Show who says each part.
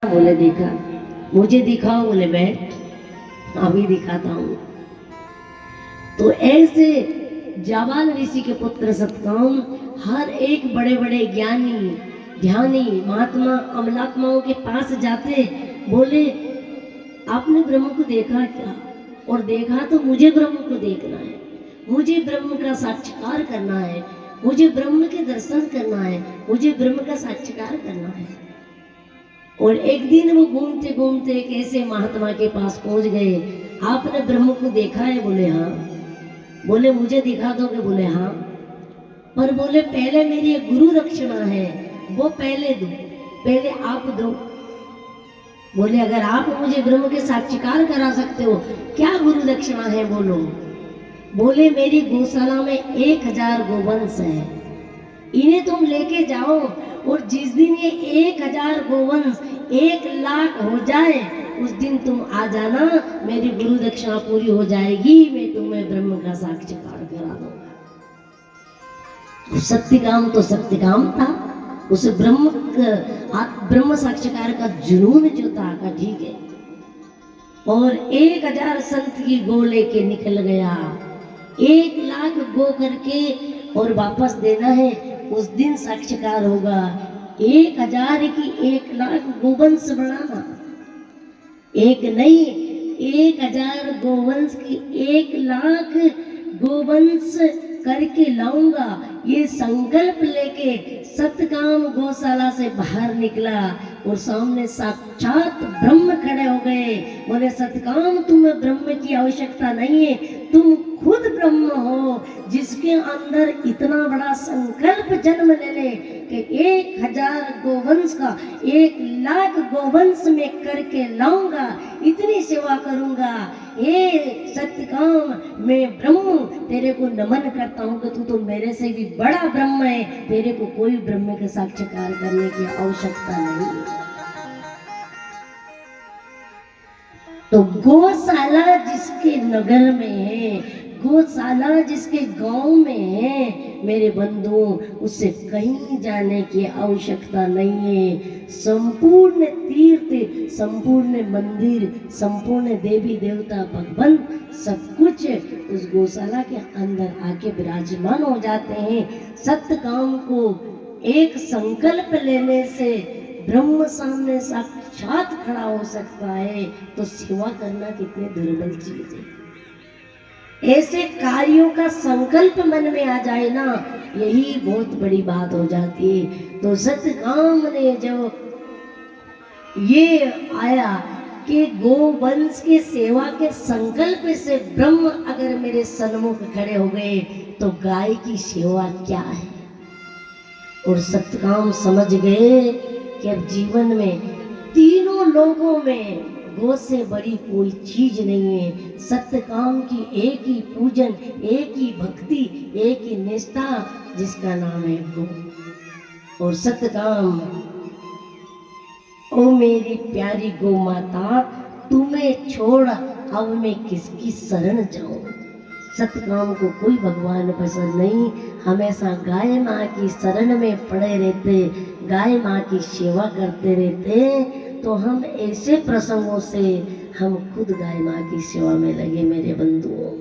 Speaker 1: बोले देखा, मुझे दिखाओ, बोले बैठ अभी दिखाता हूँ। तो ऐसे जाबाल ऋषि के पुत्र सतकाम हर एक बड़े बड़े ज्ञानी ध्यानी महात्मा अमलात्माओं के पास जाते, बोले आपने ब्रह्म को देखा क्या? और देखा तो मुझे ब्रह्म को देखना है, मुझे ब्रह्म का साक्षात्कार करना है, मुझे ब्रह्म के दर्शन करना है, मुझे ब्रह्म का साक्षात्कार करना है। और एक दिन वो घूमते घूमते एक ऐसे महात्मा के पास पहुंच गए, आपने ब्रह्म को देखा है? बोले हाँ। बोले मुझे दिखा दोगे? बोले हाँ। पर बोले पहले मेरी एक गुरु दक्षिणा है, वो पहले दो, पहले आप दो। बोले अगर आप मुझे ब्रह्म के साक्षात्कार करा सकते हो, क्या गुरु दक्षिणा है बोलो। बोले मेरी गौशाला में 1000 गोवंश है, इन्हें तुम लेके जाओ, और जिस दिन ये 1000 गोवंश 1,00,000 हो जाए उस दिन तुम आ जाना, मेरी गुरु दक्षिणा पूरी हो जाएगी, मैं तुम्हें ब्रह्म का साक्षात्कार करा दूंगा। तो सत्यकाम तो सत्यकाम था, उसे ब्रह्म साक्षात्कार का जुनून जो था का ठीक है। और 1000 संत की गो लेके निकल गया, 1,00,000 गो करके और वापस देना है, उस दिन साक्षात्कार होगा। 1000 की 1,00,000 गोवंश बढ़ाना, एक नहीं 1000 गोवंश की 1,00,000 गोवंश करके लाऊंगा, ये संकल्प लेके सतकाम गौशाला से बाहर निकला और सामने साक्षात ब्रह्म खड़े हो गए। बोले सतकाम तुम्हें ब्रह्म की आवश्यकता नहीं है, तुम खुद ब्रह्म हो, जिसके अंदर इतना बड़ा संकल्प जन्म ले ले कि 1000 गोवंश का 1,00,000 गोवंश में करके लाऊंगा, इतनी सेवा करूंगा। हे सत्यकाम मैं ब्रह्म तेरे को नमन करता हूँ कि तू तो मेरे से भी बड़ा ब्रह्म है, तेरे को कोई ब्रह्म के साक्षात्कार करने की आवश्यकता नहीं। तो गौशाला जिसके नगर में है, गौशाला जिसके गांव में है, मेरे बंधुओं उससे कहीं जाने की आवश्यकता नहीं है। संपूर्ण तीर्थ, संपूर्ण मंदिर, संपूर्ण देवी देवता भगवान सब कुछ उस गौशाला के अंदर आके विराजमान हो जाते हैं। सत्य काम को एक संकल्प लेने से ब्रह्म सामने साक्षात खड़ा हो सकता है, तो सेवा करना कितनी दुर्बल चीज है। ऐसे कार्यों का संकल्प मन में आ जाए ना, यही बहुत बड़ी बात हो जाती है। तो सतकाम ने जो ये आया कि गोवंश की सेवा के संकल्प से ब्रह्म अगर मेरे सन्मुख खड़े हो गए तो गाय की सेवा क्या है। और सतकाम समझ गए कि अब जीवन में तीनों लोगों में गो से बड़ी कोई चीज नहीं है। सत्यकाम की एक ही पूजन, एक ही भक्ति, एक ही निष्ठा, जिसका नाम है गो। और सत्यकाम, ओ मेरी प्यारी गो माता, तुम्हें छोड़ अब मैं किसकी शरण जाऊं। सत्यकाम को कोई भगवान पसंद नहीं, हमेशा गाय माँ की शरण में पड़े रहते, गाय माँ की सेवा करते रहते। तो हम ऐसे प्रसंगों से हम खुद गाय माँ की सेवा में लगे मेरे बंधुओं।